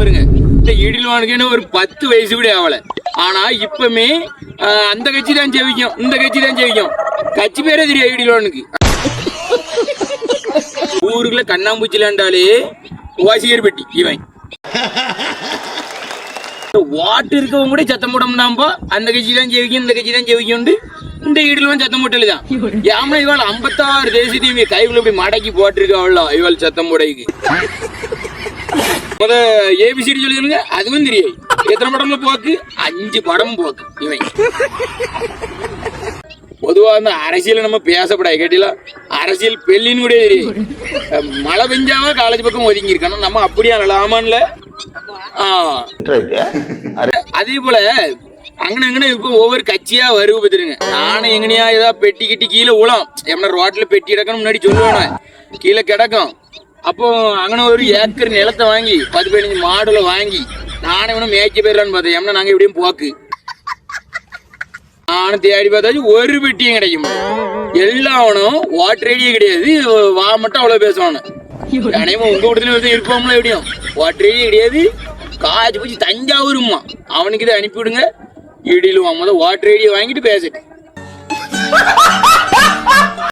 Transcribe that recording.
பாருங்க. இந்த இடில்வானுக்கு ஒரு 10 வயசு கூட ஆகல. ஆனா இப்பமே அந்த கட்சி தான் ஜெயிக்கும், இந்த கட்சி தான் ஜெயிக்கும். கட்சி பேரே தெரியாது இடில்வானுக்கு. ஊருக்குள்ள கண்ணாம்பூச்சி விளையாண்டாலே வாசிகர் பெட்டி இவன். வாட்டு இருக்கவங்க கூட சத்தம் போட முடியாம்பா, அந்த கட்சி தான் ஜெயிக்கும், இந்த கட்சி தான் ஜெயிக்கும். இந்த இடில்வான் சத்தம் போட்டதுதான். ஏமா இவாள் 56 தேசிய கைக்குள்ள இப்படி மடக்கி போட்டிருக்காள் இவாள் சத்தம் போடைக்கு. முத ஏபிசிடி சொல்லிடுங்க, அதுவும் தெரியாது. எத்தனை படம்ல போக்கு? 5 படம் போக்கு இவன். பொதுவா அந்த அரசியல் நம்ம பேசப்படாது கேட்டீங்களா? அரசியல் பெல்லின்னு கூட தெரியாது. மழை பெஞ்சாம காலேஜ் பக்கம் ஒதுங்கி இருக்கணும், நம்ம அப்படியே ஆமான்ல. அதே போல அங்கன இப்ப ஒவ்வொரு கட்சியா வருவ பத்திருங்க. நானும் எங்கனையா ஏதாவது பெட்டி கிட்டி கீழே உலாம் எம்னா ரோட்ல பெட்டி கிடக்கணும் முன்னாடி சொல்லுவானே, கீழே கிடக்கும். அப்போ அங்கன ஒரு ஏக்கர் நிலத்தை வாங்கி 10-15 மாடுல வாங்கி நானே வேணும் மேய்க்க போயிடலான்னு பார்த்தேன். ஏன்னா நாங்க எப்படியும் போக்கு நானும் தேடி பார்த்தாச்சு ஒரு பெட்டியும் கிடைக்கும். எல்லாவனும் வாட்டர் ஐடியே கிடையாது, வா மட்டும் அவ்வளவு பேசுவானு. அனைவரும் உங்க கூட்டத்துல வந்து இருப்போம்ல, எப்படியும் வாட்டர் ஐடியே கிடையாது. காய்ச்சி போச்சு தஞ்சாவூருமா, அவனுக்கு இதை அனுப்பிவிடுங்க. இடியிலுவான். வாட்டர் ஐடியை வாங்கிட்டு பேசிட்டு